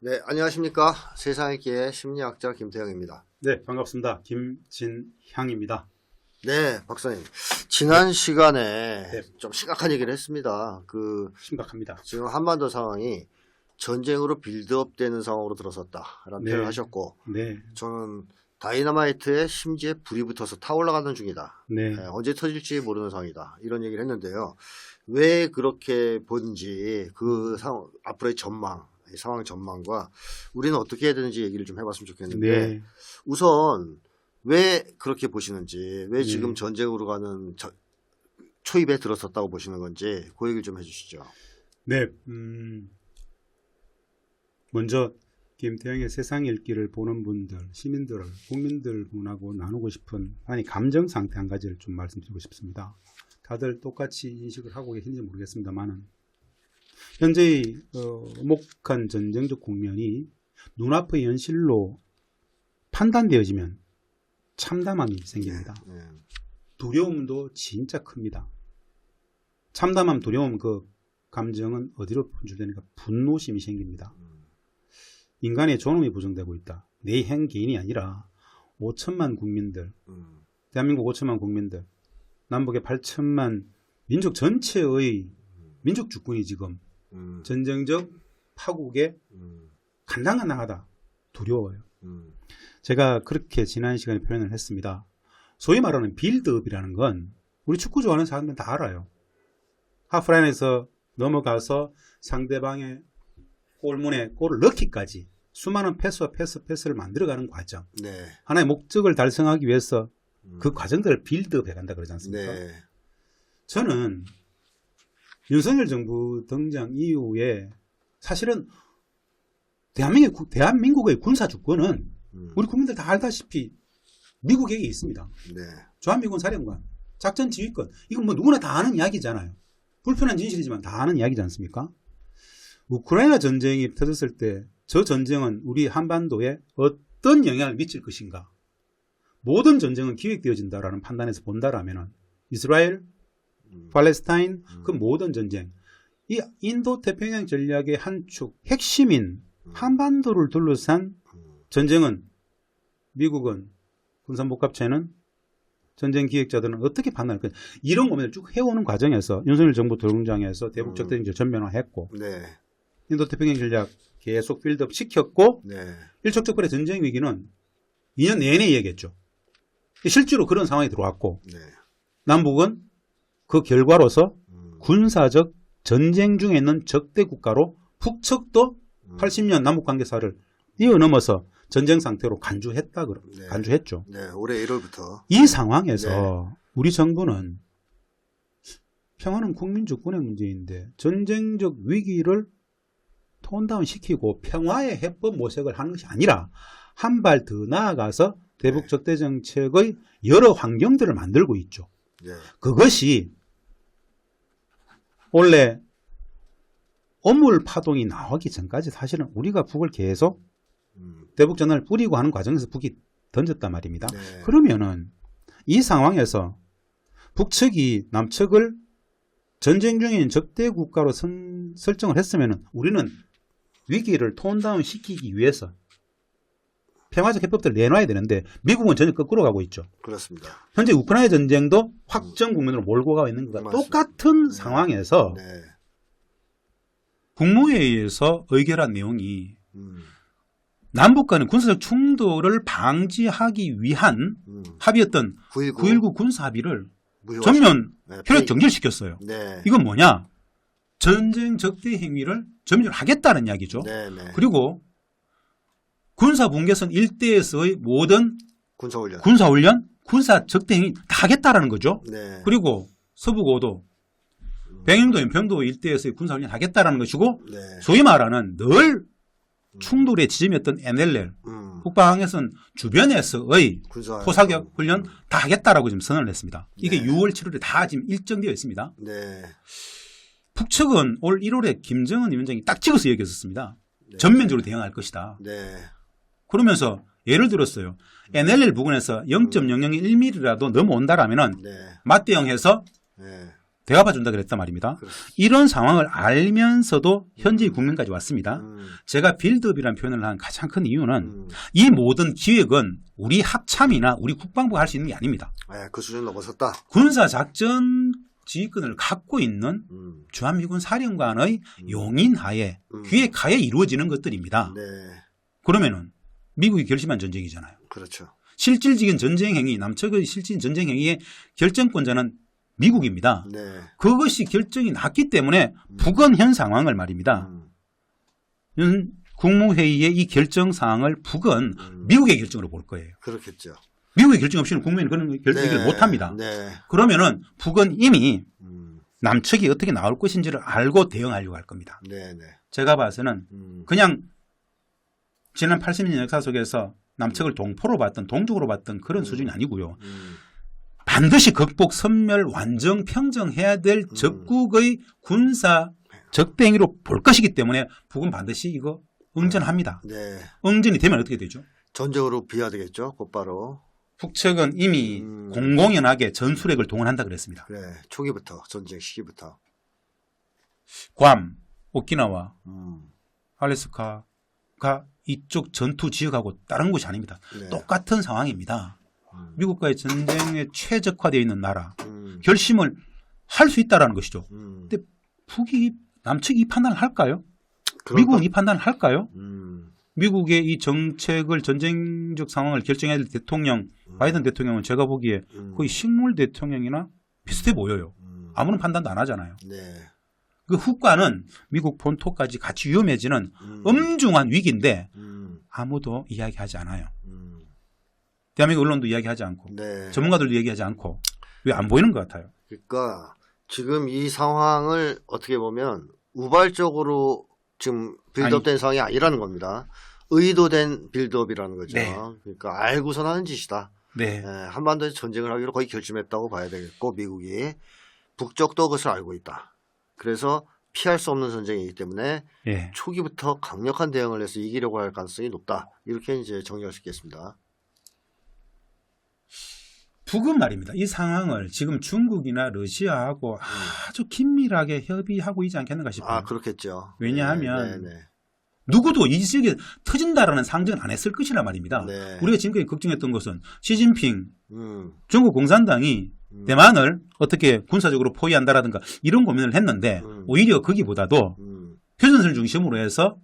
네, 안녕하십니까. 세상의기의 심리학자 김태형입니다. 네, 반갑습니다. 김진향입니다. 네, 박사님. 지난 시간에 네. 좀 심각한 얘기를 했습니다. 심각합니다. 지금 한반도 상황이 전쟁으로 빌드업 되는 상황으로 들어섰다라는 네. 표현을 하셨고, 네, 저는 다이너마이트에 심지에 불이 붙어서 타올라가는 중이다. 네, 언제 터질지 모르는 상황이다. 이런 얘기를 했는데요. 왜 그렇게 본지 앞으로의 전망, 상황 전망과 우리는 어떻게 해야 되는지 얘기를 좀 해봤으면 좋겠는데, 네. 우선 왜 그렇게 보시는지, 왜 지금 네. 전쟁으로 가는 초입에 들어섰다고 보시는 건지 그 얘기를 좀 해주시죠. 네, 먼저 김태형의 세상 읽기를 보는 분들, 시민들, 국민들분하고 나누고 싶은 감정 상태 한 가지를 좀 말씀드리고 싶습니다. 다들 똑같이 인식을 하고 계신지 모르겠습니다만은 현재의 목한 전쟁적 국면이 눈앞의 현실로 판단되어지면 참담함이 생깁니다. 네. 두려움도 진짜 큽니다. 참담함, 두려움 그 감정은 어디로 분출되니까 분노심이 생깁니다. 인간의 존엄이 부정되고 있다. 내 한 개인이 아니라 5천만 국민들, 대한민국 5천만 국민들, 남북의 8천만 민족 전체의 민족 주권이 지금 전쟁적 파국에 간당간당하다. 두려워요. 제가 그렇게 지난 시간에 표현을 했습니다. 소위 말하는 빌드업이라는 건 우리 축구 좋아하는 사람들은 다 알아요. 하프라인에서 넘어가서 상대방의 골문에 골을 넣기까지 수많은 패스와 패스를 만들어가는 과정. 네. 하나의 목적을 달성하기 위해서 그 과정들을 빌드업 해간다 그러지 않습니까? 네. 저는 윤석열 정부 등장 이후에 사실은 대한민국의 군사 주권은 우리 국민들 다 알다시피 미국에게 있습니다. 네. 주한미군 사령관, 작전 지휘권, 이건 뭐 누구나 다 아는 이야기잖아요. 불편한 진실이지만 다 아는 이야기지 않습니까? 우크라이나 전쟁이 터졌을 때 저 전쟁은 우리 한반도에 어떤 영향을 미칠 것인가? 모든 전쟁은 기획되어진다라는 판단에서 본다라면 이스라엘, 팔레스타인, 그 모든 전쟁, 이 인도 태평양 전략의 한 축, 핵심인 한반도를 둘러싼 전쟁은 미국은 군사복합체는 전쟁 기획자들은 어떻게 판단할까? 이런 고민을 쭉 해오는 과정에서 윤석열 정부 등장해서 대북 적대행위를 전면화했고 네. 인도 태평양 전략 계속 빌드업 시켰고 네. 일촉즉발의 전쟁 위기는 2년 내내 얘기했죠. 실제로 그런 상황이 들어왔고 네. 남북은 그 결과로서 군사적 전쟁 중에 있는 적대 국가로 북측도 80년 남북관계사를 뛰어넘어서 전쟁 상태로 간주했죠. 네. 올해 1월부터. 이 상황에서 우리 정부는 평화는 국민 주권의 문제인데 전쟁적 위기를 톤다운 시키고 평화의 해법 모색을 하는 것이 아니라 한 발 더 나아가서 대북 적대 정책의 여러 환경들을 만들고 있죠. 네. 그것이 원래 어물 파동이 나오기 전까지 사실은 우리가 북을 계속 대북 전단을 뿌리고 하는 과정에서 북이 던졌단 말입니다. 네. 그러면은 이 상황에서 북측이 남측을 전쟁 중인 적대 국가로 설정을 했으면은 우리는 위기를 톤다운 시키기 위해서 평화적 해법들을 내놔야 되는데 미국은 전혀 거꾸로 가고 있죠. 그렇습니다. 현재 우크라이나 전쟁도 확정 국면으로 몰고 가고 있는 것과 똑같은 상황에서 네. 국무회의에서 의결한 내용이 남북 간의 군사적 충돌을 방지하기 위한 합의였던 9.19 군사 합의를 전면 효력 정지시켰어요. 네. 이건 뭐냐? 전쟁 적대 행위를 전면적으로 하겠다는 이야기죠. 네. 네. 그리고 군사 분계선 일대에서의 모든 군사훈련, 군사 적대 행위 다 하겠다라는 거죠. 네. 그리고 서북5도, 병영도, 연평도 일대에서의 군사훈련 하겠다라는 것이고 네. 소위 말하는 늘 충돌의 지점이었던 NLL, 북방에선 주변에서의 포사격 훈련 다 하겠다라고 지금 선언을 했습니다. 이게 네. 6월, 7월에 다 지금 일정되어 있습니다. 네. 북측은 올 1월에 김정은 위원장이 딱 찍어서 얘기했었습니다. 네. 전면적으로 대응할 것이다. 네. 그러면서 예를 들었어요. NLL 부근에서 0.001mm라도 넘어온다라면은 네. 맞대응해서 네. 대갚아준다 그랬단 말입니다. 그렇습니다. 이런 상황을 알면서도 현지 국면까지 왔습니다. 음. 제가 빌드업이라는 표현을 한 가장 큰 이유는 음. 이 모든 기획은 우리 합참이나 우리 국방부가 할 수 있는 게 아닙니다. 예, 그 수준 넘어섰다. 군사작전 지휘권을 갖고 있는 음. 주한미군 사령관의 용인하에 기획하에 이루어지는 것들입니다. 네, 그러면은 미국이 결심한 전쟁이잖아요. 그렇죠. 실질적인 전쟁 행위, 남측의 실질 전쟁 행위의 결정권자는 미국입니다. 네. 그것이 결정이 났기 때문에 북은 현 상황을 말입니다. 현 국무회의의 이 결정 사항을 북은 미국의 결정으로 볼 거예요. 그렇겠죠. 미국의 결정 없이는 국무회의는 그런 결정을 네. 못합니다. 네. 그러면은 북은 이미 음. 남측이 어떻게 나올 것인지를 알고 대응하려고 할 겁니다. 네, 네. 제가 봐서는 음. 그냥 지난 80년 역사 속에서 남측을 동포로 봤던 동족으로 봤던 그런 수준이 아니고요. 반드시 극복, 섬멸, 완정, 평정해야 될 적국의 군사 적대행위로 볼 것이기 때문에 북은 반드시 이거 응전합니다. 네. 응전이 되면 어떻게 되죠? 전쟁으로 비화되겠죠. 곧바로. 북측은 이미 공공연하게 전술핵을 동원한다 그랬습니다. 그래. 초기부터 전쟁 시기부터. 괌, 오키나와, 음. 알래스카가 이쪽 전투 지역하고 다른 곳이 아닙니다. 네. 똑같은 상황입니다. 미국과의 전쟁에 최적화되어 있는 나라, 결심을 할 수 있다라는 것이죠. 근데 북이 남측이 이 판단을 할까요? 미국은 이 판단을 할까요? 미국의 이 정책을 전쟁적 상황을 결정해야 될 대통령, 바이든 대통령은 제가 보기에 거의 식물 대통령이나 비슷해 보여요. 아무런 판단도 안 하잖아요. 네. 그 후과는 미국 본토까지 같이 위험해지는 엄중한 위기인데 아무도 이야기하지 않아요. 대한민국 언론도 이야기하지 않고 네. 전문가들도 얘기하지 않고 왜 안 보이는 것 같아요. 그러니까 지금 이 상황을 어떻게 보면 우발적으로 지금 빌드업된 상황이 아니라는 겁니다. 의도된 빌드업이라는 거죠. 네. 그러니까 알고선 하는 짓이다. 네. 한반도에서 전쟁을 하기로 거의 결심했다고 봐야 되겠고 미국이 북쪽도 그것을 알고 있다. 그래서 피할 수 없는 전쟁이기 때문에 예. 초기부터 강력한 대응을 해서 이기려고 할 가능성이 높다. 이렇게 이제 정리할 수 있겠습니다. 북은 말입니다. 이 상황을 지금 중국이나 러시아하고 아주 긴밀하게 협의하고 있지 않겠는가 싶어요. 아, 그렇겠죠. 왜냐하면 네, 네, 네. 누구도 이 지역에 터진다라는 상정은 안 했을 것이란 말입니다. 네. 우리가 지금까지 걱정했던 것은 시진핑 음, 중국 공산당이 대만을 어떻게 군사적으로 포위한다라든가 이런 고민을 했는데 오히려 거기보다도 표전을 중심으로 해서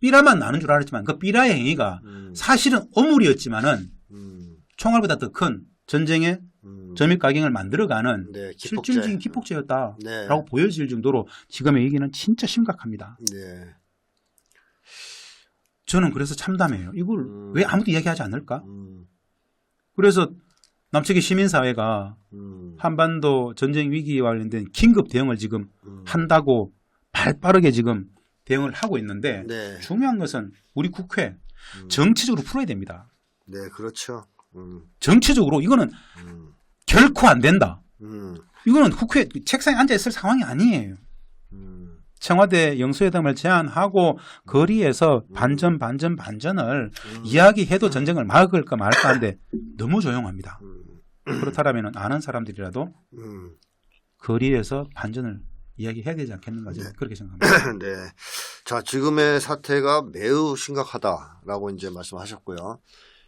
삐라만 나는 줄 알았지만 그 삐라의 행위가 사실은 어물이었지만은 총알보다 더 큰 전쟁의 점입가경을 만들어가는 네, 실질적인 기폭제였다라고 네. 보여질 정도로 지금의 얘기는 진짜 심각합니다. 네. 저는 그래서 참담해요. 이걸 왜 아무도 이야기하지 않을까? 그래서 남측의 시민사회가 한반도 전쟁 위기와 관련된 긴급 대응을 지금 한다고 발빠르게 지금 대응을 하고 있는데 네. 중요한 것은 우리 국회 정치적으로 풀어야 됩니다. 네, 그렇죠. 정치적으로 이거는 결코 안 된다. 음, 이거는 국회 책상에 앉아있을 상황이 아니에요. 청와대 영수회담을 제안하고 거리에서 반전을 이야기해도 전쟁을 막을까 말까 하는데 너무 조용합니다. 그렇다면 아는 사람들이라도 거리에서 반전을 이야기해야 되지 않겠는가 저는 그렇게 생각합니다. 네. 자, 지금의 사태가 매우 심각하다라고 이제 말씀하셨고요.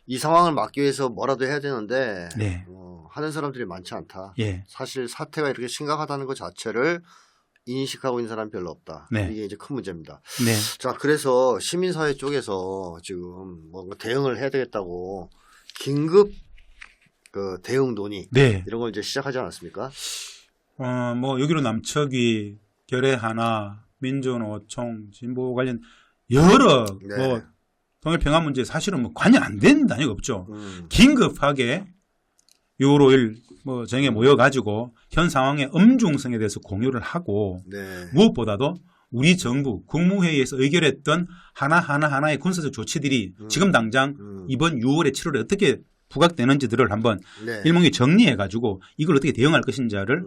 이 상황을 막기 위해서 뭐라도 해야 되는데 네. 하는 사람들이 많지 않다. 예. 사실 사태가 이렇게 심각하다는 것 자체를 인식하고 있는 사람이 별로 없다. 네. 이게 이제 큰 문제입니다. 네. 자, 그래서 시민사회 쪽에서 지금 뭔가 대응을 해야 되겠다고 긴급 그 대응 논의 네. 이런 걸 이제 시작하지 않았습니까? 뭐 여기로 남측이 결의하나 민주노총 진보 관련 여러 네. 뭐 통일평화 문제 사실은 뭐 관여 안 되는 단위가 없죠. 긴급하게 6월 5일 뭐 정에 모여가지고 현 상황의 엄중성에 대해서 공유를 하고 네. 무엇보다도 우리 정부 국무회의에서 의결했던 하나의 군사적 조치들이 지금 당장 이번 6월에 7월에 어떻게 부각되는지들을 한번 네. 일목에 정리해가지고 이걸 어떻게 대응할 것인지를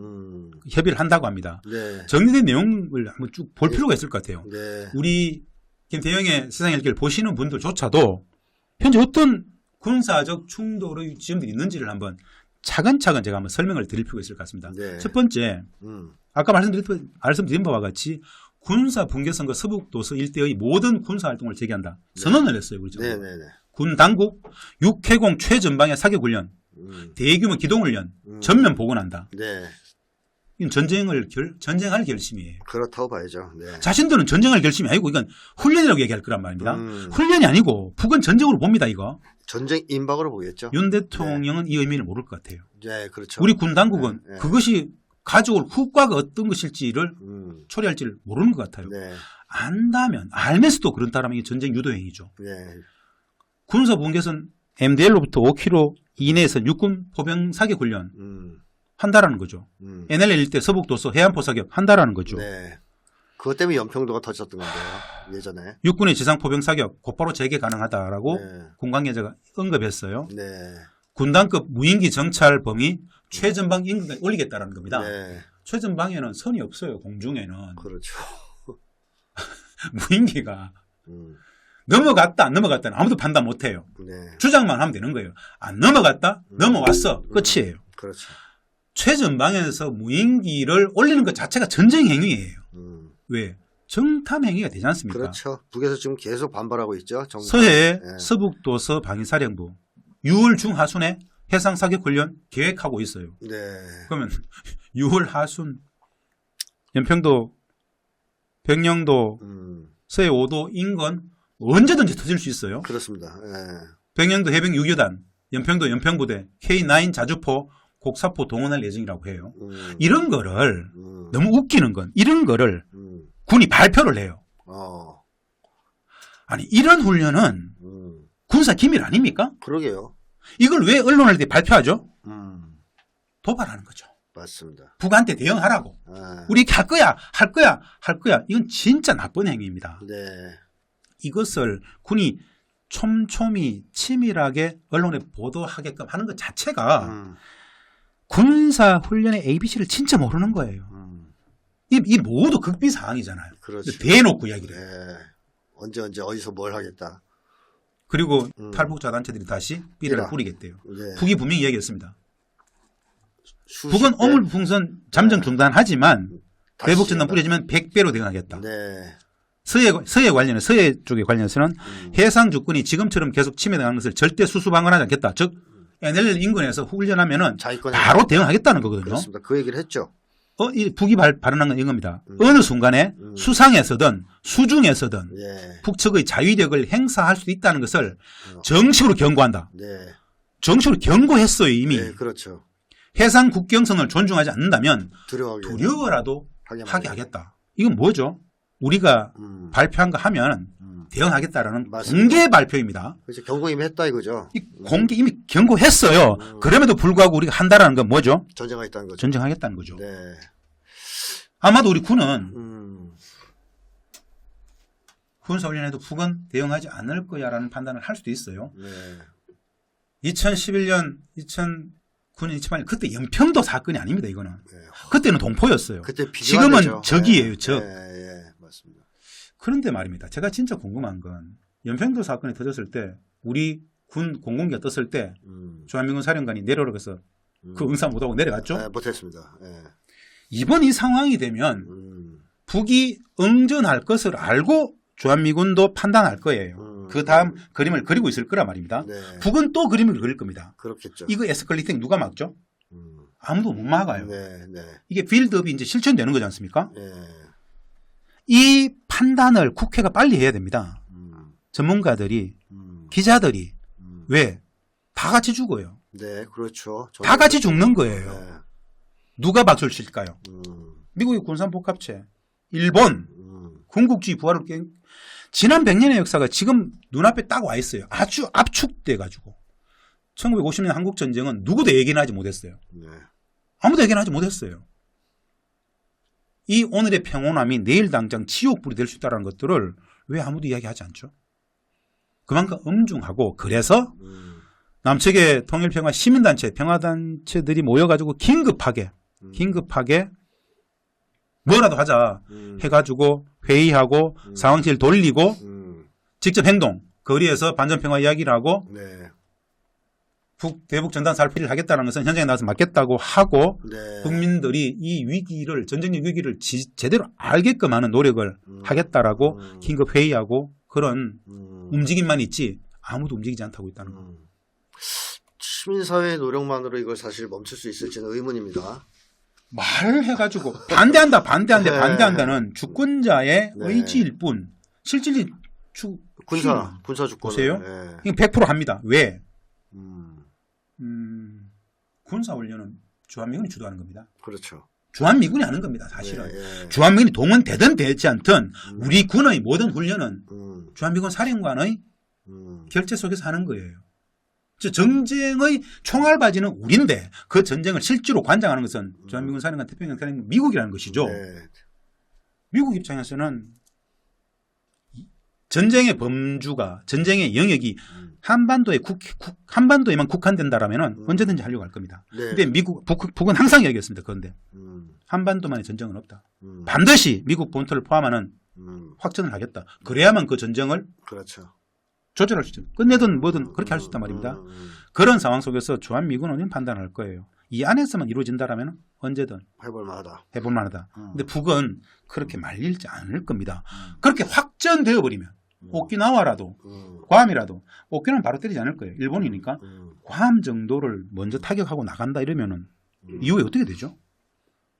협의를 한다고 합니다. 네. 정리된 내용을 한번 쭉 볼 필요가 있을 것 같아요. 네. 우리 김대영의 세상의 일기를 보시는 분들조차도 현재 어떤 군사적 충돌의 지점들이 있는지를 한번 차근차근 제가 한번 설명을 드릴 필요가 있을 것 같습니다. 네. 첫 번째, 아까 말씀드린 바와 같이 군사 붕괴선거 서북도서 일대의 모든 군사 활동을 재개한다. 선언을 했어요. 우리 정부가. 네네네. 군 당국 육해공 최전방의 사격 훈련, 대규모 기동 훈련 전면 복원한다. 네. 이건 전쟁할 결심이에요. 그렇다고 봐야죠. 네. 자신들은 전쟁할 결심이 아니고 이건 훈련이라고 얘기할 거란 말입니다. 훈련이 아니고 북은 전쟁으로 봅니다. 이거. 전쟁 임박으로 보겠죠. 윤 대통령은 이 의미를 모를 것 같아요. 네, 그렇죠. 우리 군 당국은 네. 그것이 가져올 후과가 어떤 것일지를 처리할지를 모르는 것 같아요. 네. 안다면 알면서도 그런다면 이게 전쟁 유도 행위죠. 네. 군사 분계선 MDL로부터 5km 이내에서 육군 포병 사격 훈련 한다라는 거죠. NLL 일대 서북도서 해안포 사격 한다라는 거죠. 네. 그것 때문에 연평도가 터졌던 건데요. 예전에. 육군의 지상 포병 사격 곧바로 재개 가능하다라고 네. 군 관계자가 언급했어요. 네. 군단급 무인기 정찰 범위 최전방 인근까지 올리겠다라는 겁니다. 네. 최전방에는 선이 없어요. 공중에는. 그렇죠. 무인기가 음. 안 넘어갔다는 아무도 판단 못해요. 네. 주장만 하면 되는 거예요. 안 넘어갔다? 넘어왔어. 끝이에요. 그렇죠. 최전방에서 무인기를 올리는 것 자체가 전쟁 행위예요. 왜? 정탐 행위가 되지 않습니까? 그렇죠. 북에서 지금 계속 반발하고 있죠. 정상. 서해 네. 서북도서 방위사령부 6월 중하순에 해상사격훈련 계획하고 있어요. 네. 그러면 6월 하순 연평도 백령도 서해 5도 인근 언제든지 터질 수 있어요. 그렇습니다. 네. 백령도 해병 6여단 연평도 연평부대 K9 자주포 곡사포 동원할 예정이라고 해요. 이런 거를 너무 웃기는 건 이런 거를 군이 발표를 해요. 아니 이런 훈련은 군사 기밀 아닙니까? 그러게요. 이걸 왜 언론에 발표하죠? 도발하는 거죠. 맞습니다. 북한테 대응하라고. 우리 이렇게 할 거야. 이건 진짜 나쁜 행위입니다. 네. 이것을 군이 촘촘히 치밀하게 언론에 보도하게끔 하는 것 자체가 군사 훈련의 ABC를 진짜 모르는 거예요. 이 모두 극비 사항이잖아요. 그렇죠. 대놓고 이야기를 해요. 네. 언제 어디서 뭘 하겠다. 그리고 탈북자 단체들이 다시 삐를 뿌리겠대요. 네. 북이 분명히 이야기했습니다. 북은 어물풍선 잠정 중단하지만 대북 전단 뿌려지면 100배로 대응하겠다. 네. 서해 쪽에 관련해서는 해상 주권이 지금처럼 계속 침해당하는 것을 절대 수수방관하지 않겠다. 즉 NLL 인근에서 훈련하면은 바로 대응하겠다는 거거든요. 그렇습니다. 그 얘기를 했죠. 이 북이 발언한 건 이겁니다. 어느 순간에 수상에서든 수중에서든 예. 북측의 자위력을 행사할 수도 있다는 것을 정식으로 경고한다. 네. 정식으로 경고했어요 이미. 네, 그렇죠. 해상 국경선을 존중하지 않는다면 두려워라도 하게 하겠다. 이건 뭐죠? 우리가 발표한 거 하면 대응하겠다라는 맞습니다. 공개 발표입니다. 그렇죠. 경고 이미 했다 이거죠. 공개 이미 경고했어요. 그럼에도 불구하고 우리가 한다라는 건 뭐죠? 전쟁하겠다는 거죠. 전쟁하겠다는 거죠. 네. 아마도 우리 군은 군사훈련에도 북은 대응하지 않을 거야라는 판단을 할 수도 있어요. 네. 2011년 2008년 그때 연평도 사건이 아닙니다. 이거는. 네. 그때는 동포였어요. 그때 지금은 되죠. 적이에요. 적. 네, 맞습니다. 그런데 말입니다. 제가 진짜 궁금한 건 연평도 사건이 터졌을 때 우리 군 공공기가 떴을 때 주한미군 사령관이 내려오라고 해서 그 응사 못하고 내려갔죠. 네, 못했습니다. 네. 이번 이 상황이 되면 북이 응전할 것을 알고 주한미군도 판단할 거예요. 그 다음 그림을 그리고 있을 거란 말입니다. 네. 북은 또 그림을 그릴 겁니다. 그렇겠죠. 이거 에스컬레이팅 누가 막죠? 아무도 못 막아요. 네, 네. 이게 빌드업이 이제 실천되는 거지 않습니까? 네. 이 판단을 국회가 빨리 해야 됩니다. 전문가들이, 기자들이. 왜? 다 같이 죽어요. 네, 그렇죠. 다 같이 죽는 거예요. 네. 누가 박수를 칠까요? 미국의 군산복합체, 일본, 군국주의 부활을 지난 100년의 역사가 지금 눈앞에 딱 와 있어요. 아주 압축돼가지고. 1950년 한국전쟁은 누구도 얘기는 하지 못했어요. 네. 아무도 얘기는 하지 못했어요. 이 오늘의 평온함이 내일 당장 지옥불이 될 수 있다는 것들을 왜 아무도 이야기하지 않죠? 그만큼 엄중하고 그래서 남측의 통일평화 시민단체, 평화단체들이 모여가지고 긴급하게 뭐라도 하자 해가지고 회의하고 상황실 돌리고 직접 행동, 거리에서 반전평화 이야기를 하고 네. 대북 전단 살피를 하겠다는 것은 현장에 나와서 맞겠다고 하고 네. 국민들이 이 위기를 전쟁적 위기를 제대로 알게끔 하는 노력을 하겠다라고 긴급 회의하고 그런 움직임만 있지 아무도 움직이지 않다고 있다는 거. 시민사회의 노력만으로 이걸 사실 멈출 수 있을지는 의문입니다. 말을 해가지고 반대한다는 네. 주권자의 네. 의지일 뿐 실질이 군사 주권 보세요. 네. 이거 100% 합니다. 왜? 음, 군사훈련은 주한미군이 주도하는 겁니다. 그렇죠. 주한미군이 하는 겁니다. 사실은. 예, 예. 주한미군이 동원되든 되지 않든 우리 군의 모든 훈련은 주한미군 사령관의 결재 속에서 하는 거예요. 전쟁의 총알바지는 우리인데 그 전쟁을 실제로 관장하는 것은 주한미군 사령관 태평양 사령관 미국이라는 것이죠. 네. 미국 입장에서는 전쟁의 범주가 전쟁의 영역이 한반도에만 국한된다라면 언제든지 하려고 할 겁니다. 네. 근데 북은 항상 얘기했습니다. 그런데 한반도만의 전쟁은 없다. 반드시 미국 본토를 포함하는 확전을 하겠다. 그래야만 그 전쟁을 그렇죠. 조절할 수 있죠. 끝내든 뭐든 그렇게 할 수 있단 말입니다. 그런 상황 속에서 주한미군은 판단할 거예요. 이 안에서만 이루어진다라면 언제든 해볼 만하다. 근데 북은 그렇게 말리지 않을 겁니다. 그렇게 확전되어 버리면 오키나와라도 괌이라도 오키나와는 바로 때리지 않을 거예요. 일본이니까 괌 정도를 먼저 타격하고 나간다 이러면은 이후에 어떻게 되죠?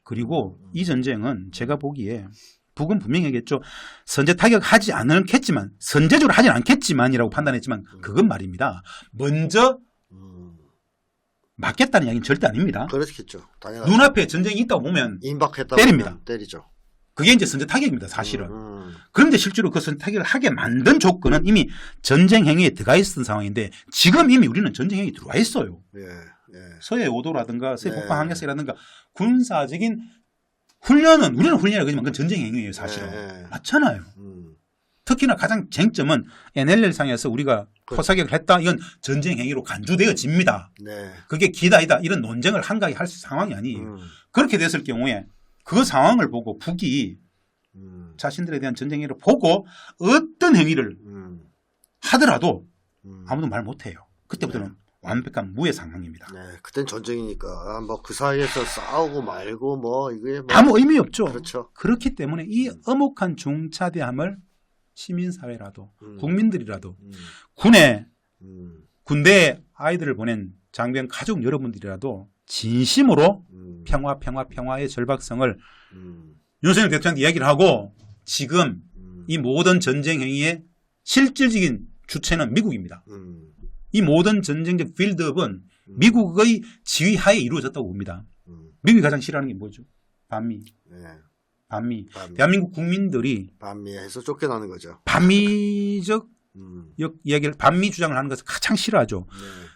그리고 이 전쟁은 제가 보기에 북은 분명히 얘기했죠. 선제 타격하지 않겠지만 선제적으로 하진 않겠지만이라고 판단했지만 그건 말입니다. 먼저 맞겠다는 이야기는 절대 아닙니다. 그렇겠죠. 당연하죠. 눈앞에 전쟁이 있다고 보면 임박했다고 때립니다. 때리죠. 그게 이제 선제 타격입니다. 사실은. 그런데 실제로 그 선제 타격을 하게 만든 조건은 이미 전쟁 행위에 들어가 있었던 상황인데 지금 이미 우리는 전쟁 행위에 들어와 있어요. 예, 예. 서해 5도라든가 서해 네. 북방 항해사라든가 군사적인 훈련은 우리는 훈련이라고 하지만 그건 전쟁 행위예요. 사실은. 네. 맞잖아요. 특히나 가장 쟁점은 NLL상에서 우리가 포사격을 했다. 이건 전쟁 행위로 간주되어집니다. 네. 그게 기다이다. 이런 논쟁을 한가하게 할 상황이 아니에요. 그렇게 됐을 경우에 그 상황을 보고 북이 자신들에 대한 전쟁 행위를 보고 어떤 행위를 하더라도 아무도 말 못해요. 그때부터는 완벽한 무해 상황입니다. 네. 그땐 전쟁이니까 뭐 그 사이에서 싸우고 말고 뭐 이게 뭐 아무 의미 없죠. 그렇죠. 그렇기 때문에 이 엄혹한 중차대함을 시민사회라도 국민들이라도 군대에 아이들을 보낸 장병 가족 여러분들이라도 진심으로 평화의 절박성을 윤석열 대통령한테 이야기를 하고 지금 이 모든 전쟁 행위의 실질적인 주체는 미국입니다. 이 모든 전쟁적 빌드업은 미국의 지휘하에 이루어졌다고 봅니다. 미국이 가장 싫어하는 게 뭐죠? 반미. 네. 반미. 대한민국 국민들이 반미에서 쫓겨나는 거죠. 반미적 이야기를 반미 주장을 하는 것을 가장 싫어하죠. 네.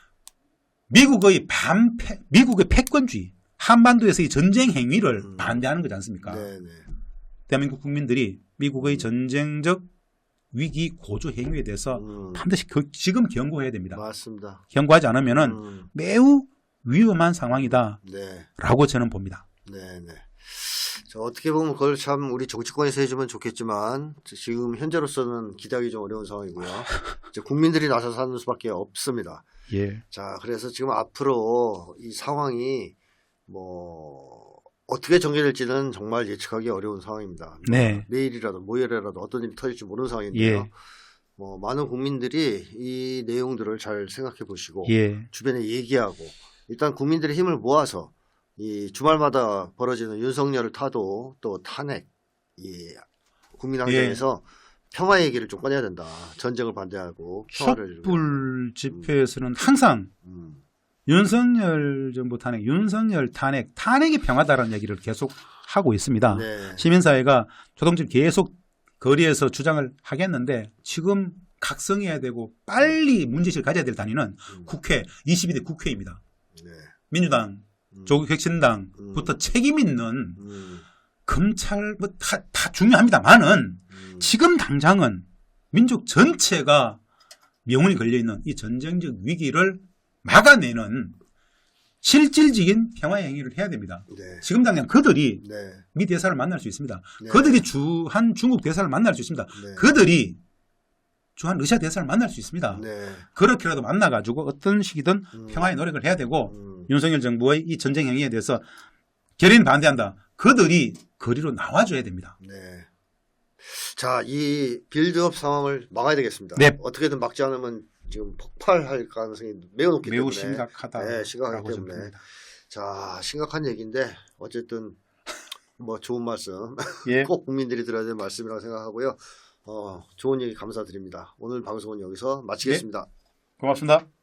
미국의 패권주의, 한반도에서의 전쟁 행위를 반대하는 거지 않습니까? 네, 네. 대한민국 국민들이 미국의 전쟁적 위기 고조 행위에 대해서 반드시 지금 경고해야 됩니다. 맞습니다. 경고하지 않으면은 매우 위험한 상황이다라고 네. 저는 봅니다. 네, 네. 어떻게 보면 그걸 참 우리 정치권에서 해주면 좋겠지만 지금 현재로서는 기대하기 좀 어려운 상황이고요. 이제 국민들이 나서서 하는 수밖에 없습니다. 예. 자, 그래서 지금 앞으로 이 상황이 뭐 어떻게 전개될지는 정말 예측하기 어려운 상황입니다. 네. 내일이라도 모레라도 어떤 일이 터질지 모르는 상황인데요. 예. 뭐 많은 국민들이 이 내용들을 잘 생각해 보시고 예. 주변에 얘기하고 일단 국민들의 힘을 모아서 이 주말마다 벌어지는 윤석열을 타도 또 탄핵 이 국민항쟁에서 평화 얘기를 좀 꺼내야 된다. 전쟁을 반대하고 평화를 촛불 집회에서는 항상 윤석열 정부 탄핵, 탄핵이 평화다라는 얘기를 계속 하고 있습니다. 네. 시민사회가 조동질 계속 거리에서 주장을 하겠는데 지금 각성해야 되고 빨리 문제의식을 가져야 될 단위는 국회, 22대 국회입니다. 네. 민주당, 조국혁신당부터 책임 있는 검찰 뭐 다 중요합니다만은 지금 당장은 민족 전체가 명운이 걸려있는 이 전쟁적 위기를 막아내는 실질적인 평화의 행위를 해야 됩니다. 네. 지금 당장 그들이 네. 미 대사를 만날 수 있습니다. 네. 그들이 한 중국 대사를 만날 수 있습니다. 네. 그들이 주한 러시아 대사를 만날 수 있습니다. 네. 그렇게라도 만나가지고 어떤 식이든 음. 평화의 노력을 해야 되고 윤석열 윤석열 정부의 이 전쟁 행위에 대해서 결의는 반대한다. 그들이 거리로 나와줘야 됩니다. 네. 자, 이 빌드업 상황을 막아야 되겠습니다. 네. 어떻게든 막지 않으면 지금 폭발할 가능성이 매우 높기 매우 때문에. 심각하다. 네, 심각하기 때문에. 자, 심각한 얘기인데 어쨌든 뭐 좋은 말씀 예. 꼭 국민들이 들어야 될 말씀이라고 생각하고요. 좋은 얘기 감사드립니다. 오늘 방송은 여기서 마치겠습니다. 고맙습니다.